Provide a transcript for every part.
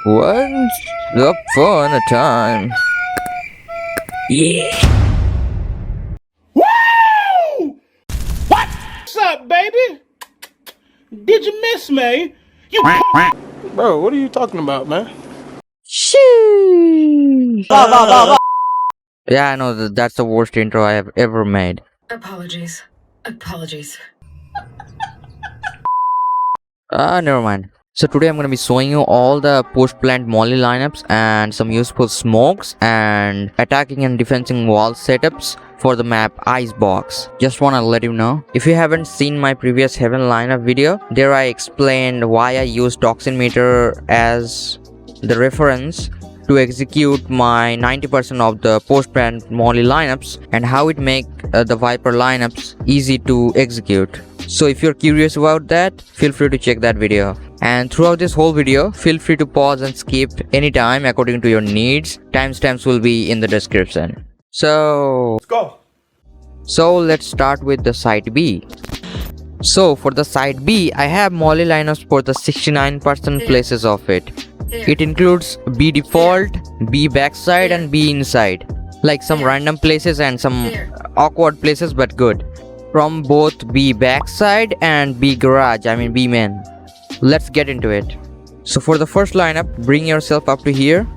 Once upon a time. Yeah. Woo! What's up, baby? Did you miss me? Bro, what are you talking about, man? Sheesh. Yeah, I know that's the worst intro I have ever made. Apologies. Never mind. So today I'm going to be showing you all the post-plant molly lineups and some useful smokes and attacking and defending wall setups for the map ICEBOX. Just want to let you know, if you haven't seen my previous Heaven lineup video, there I explained why I use toxin meter as the reference to execute my 90% of the post-plant molly lineups and how it make the Viper lineups easy to execute. So if you're curious about that, feel free to check that video. And throughout this whole video, feel free to pause and skip anytime according to your needs. Timestamps will be in the description. Let's go. So let's start with the side B. So for the side B, I have molly lineups for the 69% places of it. It includes B default, B backside and B inside. Like some random places and some awkward places, but good. From both B backside and B garage, I mean B main. Let's get into it. So for the first lineup, bring yourself up to here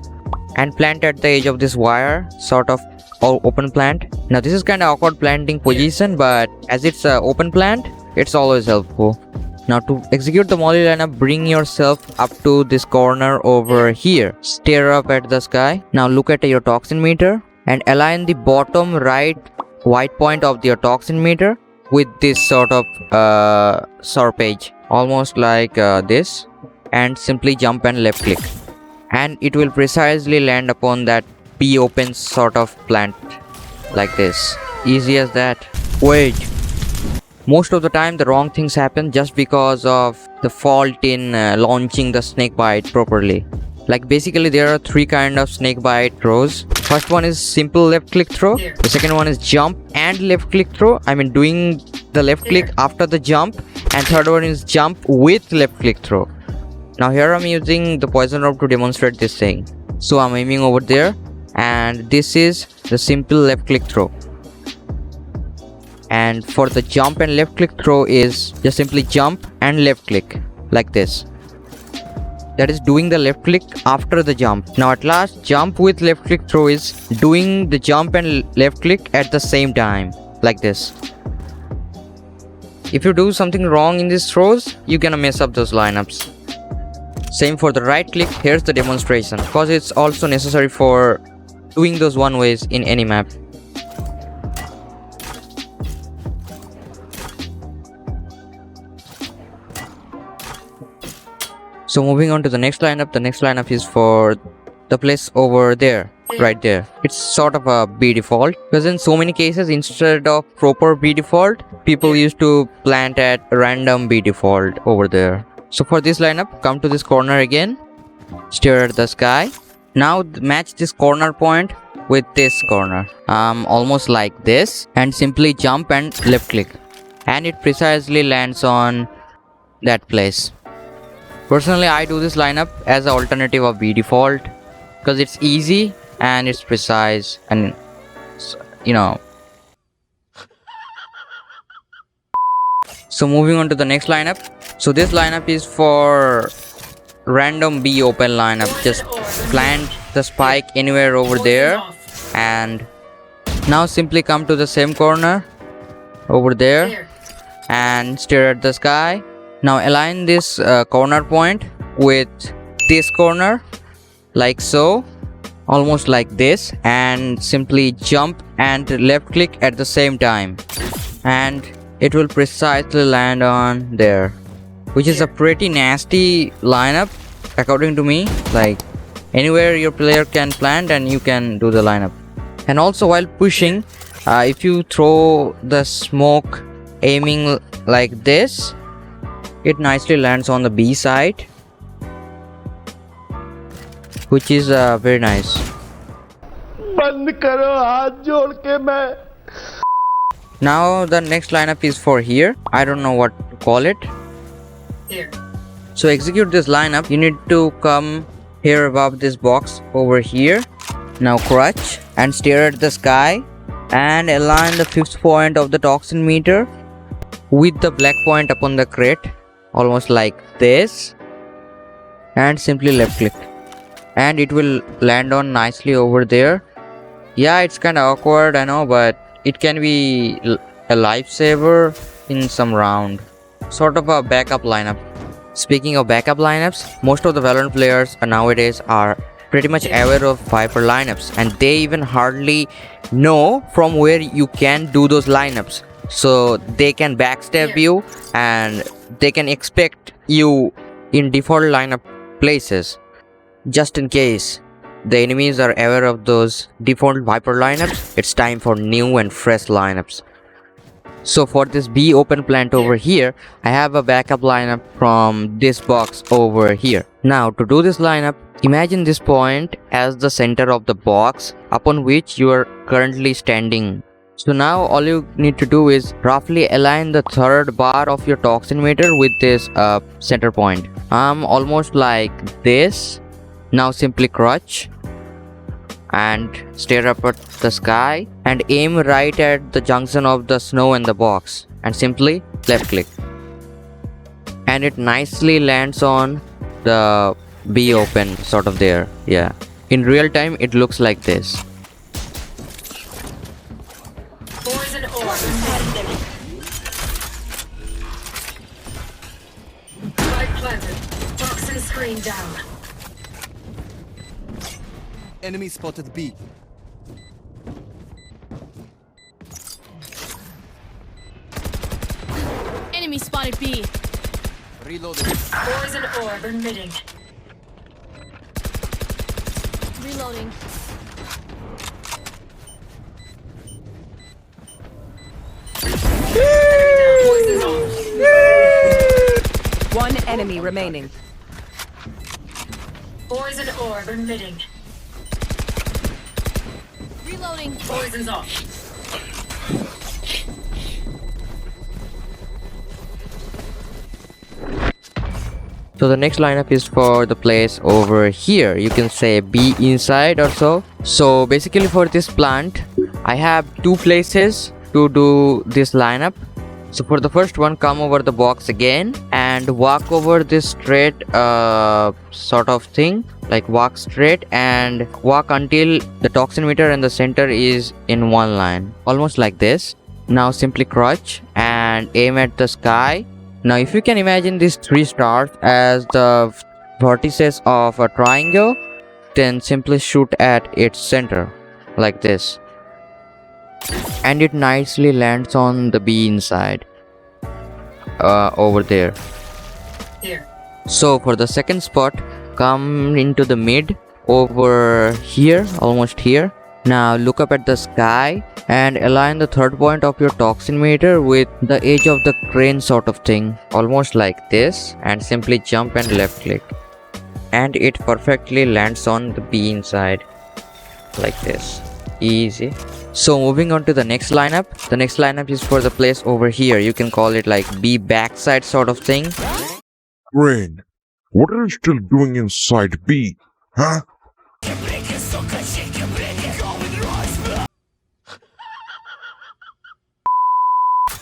and plant at the edge of this wire, sort of open plant. Now this is kind of awkward planting position, but as it's an open plant, it's always helpful. Now to execute the molly lineup, bring yourself up to this corner over here. Stare up at the sky. Now look at your toxin meter and align the bottom right white point of your toxin meter with this sort of surface, almost like this, and simply jump and left click, and it will precisely land upon that P open sort of plant like this. Easy as that. Wait, most of the time the wrong things happen just because of the fault in launching the snake bite properly. Like basically there are three kind of snake bite throws. First one is simple left click throw. The second one is jump and left click throw, I mean doing the left click after the jump. And third one is jump with left click throw. Now here I'm using the poison orb to demonstrate this thing. So I'm aiming over there, and this is the simple left click throw. And for the jump and left click throw is just simply jump and left click like this. That is doing the left click after the jump. Now at last, jump with left click throw is doing the jump and left click at the same time like this. If you do something wrong in these throws, you're gonna mess up those lineups. Same for the right click. Here's the demonstration, because it's also necessary for doing those one ways in any map. So moving on to the next lineup is for the place over there, right there. It's sort of a B default, because in so many cases instead of proper B default, people used to plant at random B default over there. So for this lineup, come to this corner again, stare at the sky. Now match this corner point with this corner, almost like this, and simply jump and left click, and it precisely lands on that place. Personally, I do this lineup as an alternative of B default because it's easy and it's precise, and you know. So moving on to the next lineup. So this lineup is for random B open lineup. Just plant the spike anywhere over there, and now simply come to the same corner over there and stare at the sky. Now align this corner point with this corner like so, almost like this, and simply jump and left click at the same time, and it will precisely land on there, which is a pretty nasty lineup according to me. Like anywhere your player can plant and you can do the lineup. And also while pushing, if you throw the smoke aiming like this, it nicely lands on the B side, which is very nice. Now the next lineup is for here. I don't know what to call it. Here. So execute this lineup, you need to come here above this box over here. Now crouch and stare at the sky and align the fifth point of the toxin meter with the black point upon the crate, almost like this, and simply left click and it will land on nicely over there. Yeah, it's kind of awkward, I know, but it can be a lifesaver in some round, sort of a backup lineup. Speaking of backup lineups, most of the Valorant players nowadays are pretty much aware of Viper lineups, and they even hardly know from where you can do those lineups. So they can backstab you and they can expect you in default lineup places. Just in case the enemies are aware of those default Viper lineups, it's time for new and fresh lineups. So for this B open plant over here, I have a backup lineup from this box over here. Now to do this lineup, imagine this point as the center of the box upon which you are currently standing. So now all you need to do is roughly align the third bar of your toxin meter with this center point. Almost like this. Now simply crouch and stare up at the sky and aim right at the junction of the snow and the box and simply left click. And it nicely lands on the B open sort of there. Yeah. In real time it looks like this. Poison orb. Spike planted. Toxin screen down. Enemy spotted B. Enemy spotted B. Reloading. Poison orb emitting. Reloading. Poison's off. One enemy remaining. Poison orb emitting. Reloading. Poison's off. So the next lineup is for the place over here. You can say B inside or so. So basically for this plant, I have two places to do this lineup. So for the first one, come over the box again and walk over this straight sort of thing, like walk straight and walk until the toxin meter and the center is in one line, almost like this. Now simply crouch and aim at the sky. Now if you can imagine these three stars as the vertices of a triangle, then simply shoot at its center like this. And it nicely lands on the B inside over there. Here. So for the second spot, come into the mid over here, almost here. Now look up at the sky and align the third point of your toxin meter with the edge of the crane sort of thing, almost like this, and simply jump and left click. And it perfectly lands on the B inside like this. Easy. So moving on to the next lineup. The next lineup is for the place over here. You can call it like B backside sort of thing. Rain, what are you still doing inside B? Huh?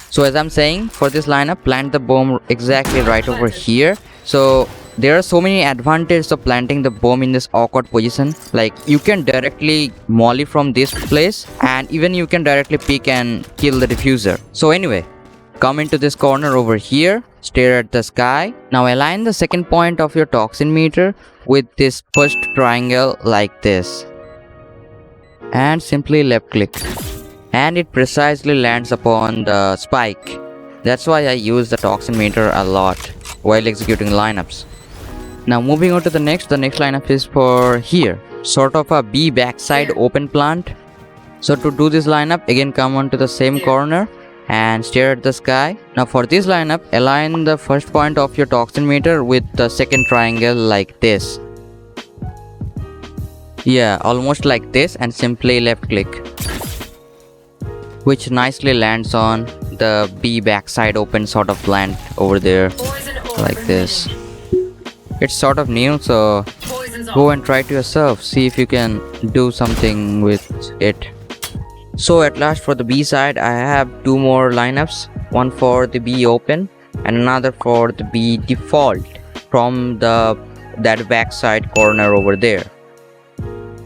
So as I'm saying, for this lineup, plant the bomb exactly right over here. So there are so many advantages of planting the bomb in this awkward position. Like you can directly molly from this place, and even you can directly pick and kill the diffuser. So anyway, come into this corner over here, stare at the sky. Now align the second point of your toxin meter with this first triangle like this. And simply left click. And it precisely lands upon the spike. That's why I use the toxin meter a lot while executing lineups. Now moving on to the next lineup is for here, sort of a B backside open plant. So to do this lineup, again come on to the same corner and stare at the sky. Now for this lineup, align the first point of your toxin meter with the second triangle like this. Yeah, almost like this, and simply left click, which nicely lands on the B backside open sort of plant over there Poison orb like this. emitting. It's sort of new, so Poison's go and try to yourself, see if you can do something with it. So at last, for the B side, I have two more lineups, one for the B open and another for the B default from that backside corner over there.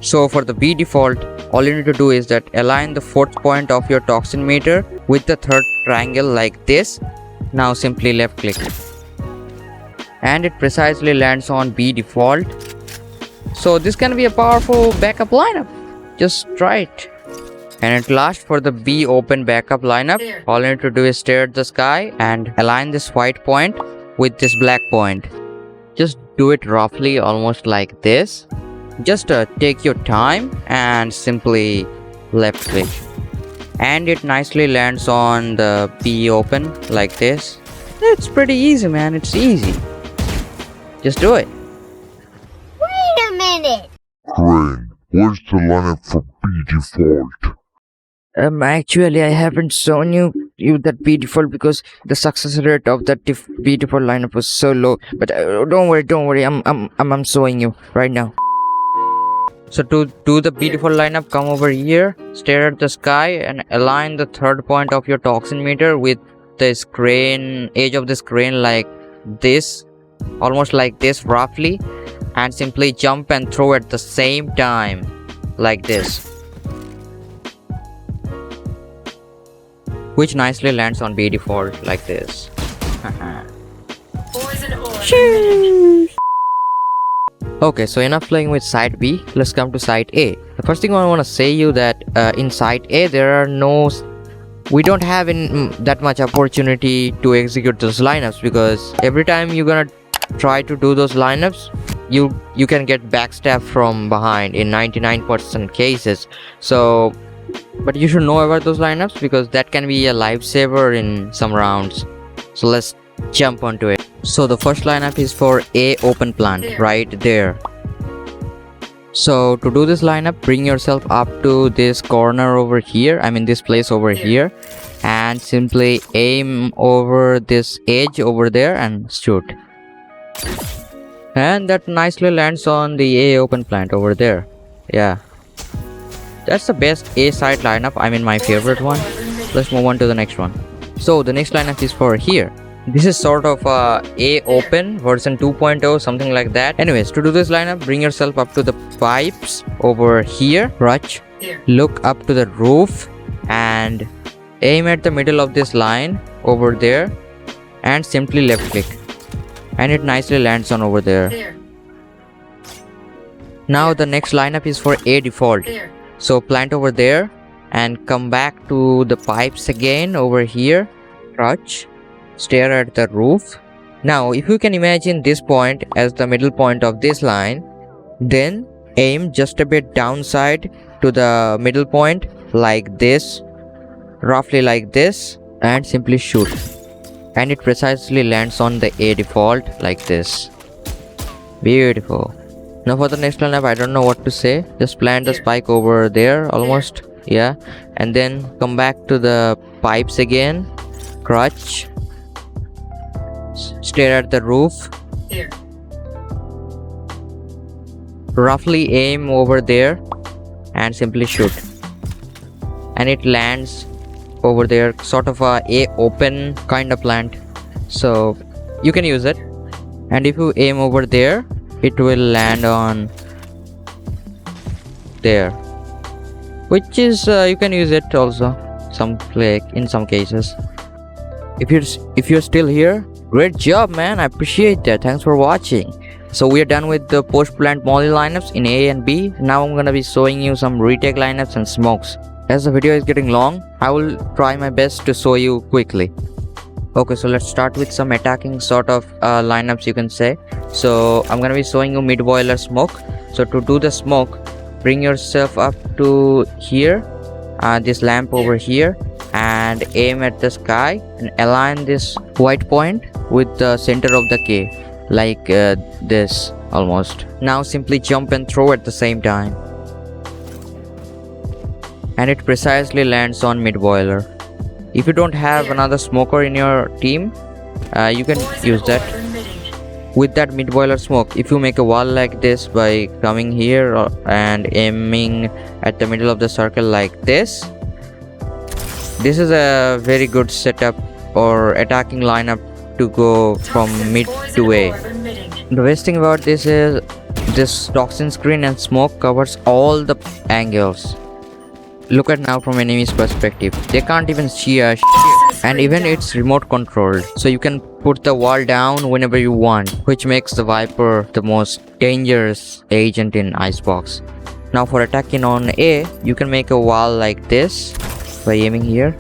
So for the B default, all you need to do is that align the fourth point of your toxin meter with the third triangle like this. Now simply left click and it precisely lands on B default. So this can be a powerful backup lineup. Just try it. And at last, for the B open backup lineup, all you need to do is stare at the sky and align this white point with this black point. Just do it roughly, almost like this. Just take your time and simply left click. And it nicely lands on the B open like this. It's pretty easy, man. It's easy. Just do it. Wait a minute. Crane, where's the lineup for B default? Actually, I haven't shown you that B default because the success rate of that B default lineup was so low. But don't worry. I'm showing you right now. So to do the B default lineup, come over here, stare at the sky, and align the third point of your toxin meter with the screen edge of the screen like this, almost like this roughly, and simply jump and throw at the same time like this, which nicely lands on B default like this. Poison orb. Okay, so enough playing with side B. Let's come to side A. The first thing I want to say you that in side A we don't have that much opportunity to execute those lineups, because every time you're gonna try to do those lineups, you can get backstab from behind in 99% cases. So but you should know about those lineups because that can be a lifesaver in some rounds. So let's jump onto it. So the first lineup is for A open plant right there. So to do this lineup, bring yourself up to this corner over here, this place over here, and simply aim over this edge over there and shoot. And that nicely lands on the A open plant over there. Yeah, that's the best A side lineup, my favorite one. Let's move on to the next one. So the next lineup is for here. This is sort of A open version 2.0, something like that. Anyways, to do this lineup, bring yourself up to the pipes over here, Rutch. Look up to the roof and aim at the middle of this line over there and simply left click. And it nicely lands on over there. Now the next lineup is for A default. So plant over there and come back to the pipes again over here, Rutch. Stare at the roof. Now if you can imagine this point as the middle point of this line, then aim just a bit downside to the middle point like this, roughly like this, and simply shoot. And it precisely lands on the A default like this. Beautiful. Now for the next lineup, I don't know what to say. Just plant the spike over there almost. Yeah. And then come back to the pipes again. Crutch. Stare at the roof. Roughly aim over there and simply shoot. And it lands over there, sort of a open kind of plant. So you can use it. And if you aim over there, it will land on there, which is you can use it also in some cases. If you're still here, great job, man. I appreciate that. Thanks for watching. So we are done with the post plant molly lineups in A and B. Now I'm gonna be showing you some retake lineups and smokes. As the video is getting long, I will try my best to show you quickly. Okay, so let's start with some attacking sort of lineups, you can say. So I'm gonna be showing you mid boiler smoke. So to do the smoke, bring yourself up to here, this lamp over here, and aim at the sky and align this white point with the center of the K, like this almost. Now simply jump and throw at the same time, and it precisely lands on mid boiler. If you don't have another smoker in your team, you can use that. with that mid boiler smoke, if you make a wall like this by coming here and aiming at the middle of the circle like this is a very good setup or attacking lineup to go from mid to A. The best thing about this is this toxin screen and smoke covers all the angles. Look at now from enemy's perspective, they can't even see us, and even it's remote controlled, so you can put the wall down whenever you want, which makes the Viper the most dangerous agent in ICEBOX. Now for attacking on A, you can make a wall like this by aiming here,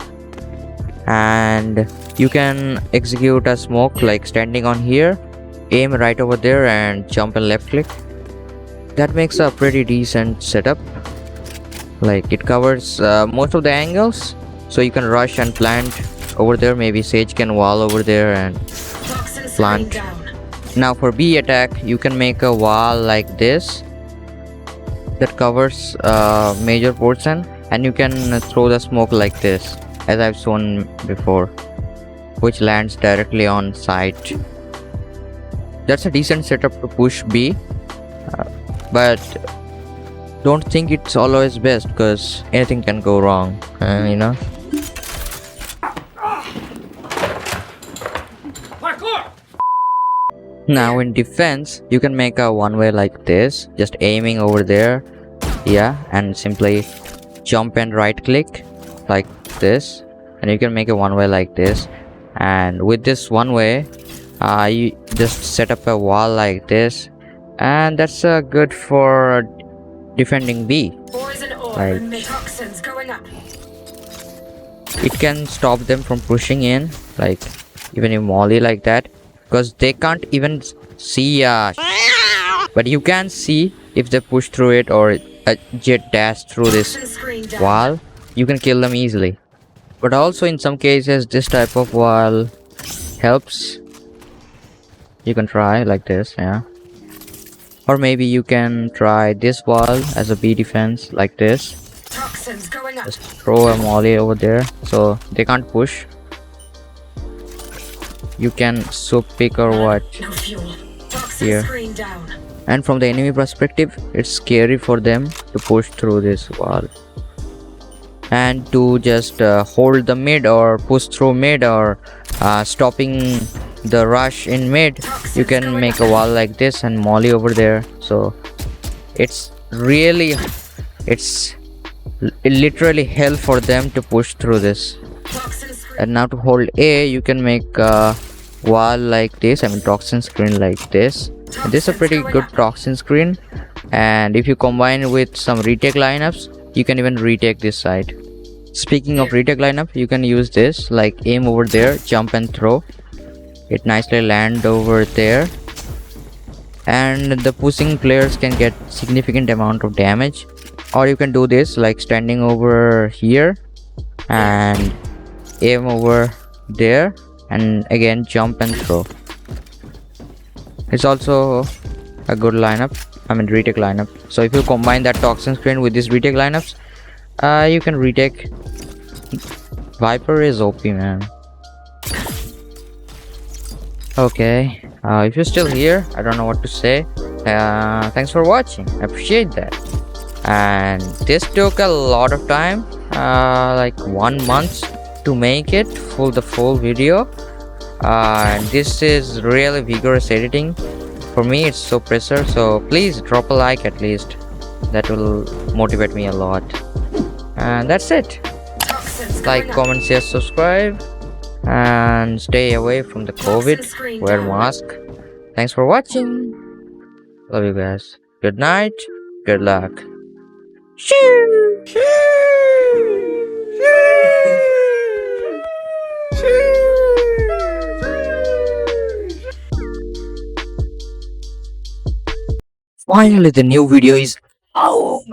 and you can execute a smoke like standing on here, aim right over there and jump and left click. That makes a pretty decent setup. Like it covers most of the angles, so you can rush and plant over there. Maybe Sage can wall over there and plant. Now for B attack, you can make a wall like this that covers major portion, and you can throw the smoke like this as I've shown before, which lands directly on site. That's a decent setup to push B, but don't think it's always best because anything can go wrong, you know. Now in defense, you can make a one-way like this, just aiming over there, yeah, and simply jump and right click like this, and you can make a one-way like this. And with this one-way, you just set up a wall like this, and that's good for defending B. Like, it can stop them from pushing in, like even you molly like that, because they can't even see but you can see if they push through it or a jet dash through this wall, you can kill them easily. But also in some cases this type of wall helps. You can try like this, yeah. Or maybe you can try this wall as a B defense like this. Just throw a molly over there so they can't push. You can soup pick or what here. And from the enemy perspective, it's scary for them to push through this wall. And to just hold the mid or push through mid or stopping the rush in mid, you can make a wall like this and molly over there. So it's literally hell for them to push through this. And now to hold A, you can make a wall like this, I mean toxin screen like this. And this is a pretty good toxin screen, and if you combine with some retake lineups, you can even retake this side. Speaking of retake lineup, you can use this, like aim over there, jump and throw. It nicely land over there, and the pushing players can get significant amount of damage. Or you can do this like standing over here and aim over there and again jump and throw. It's also a good lineup, I mean retake lineup. So if you combine that toxin screen with these retake lineups, you can retake. Viper is OP, man. Okay, if you're still here, I don't know what to say. Thanks for watching, I appreciate that. And this took a lot of time, like 1 month to make it the full video. And this is really vigorous editing. For me it's so pressure, so please drop a like at least. That will motivate me a lot. And that's it. Like, comment, share, subscribe, and stay away from the COVID. Wear mask. Thanks for watching. Love you guys. Good night. Good luck. Finally, the new video is out.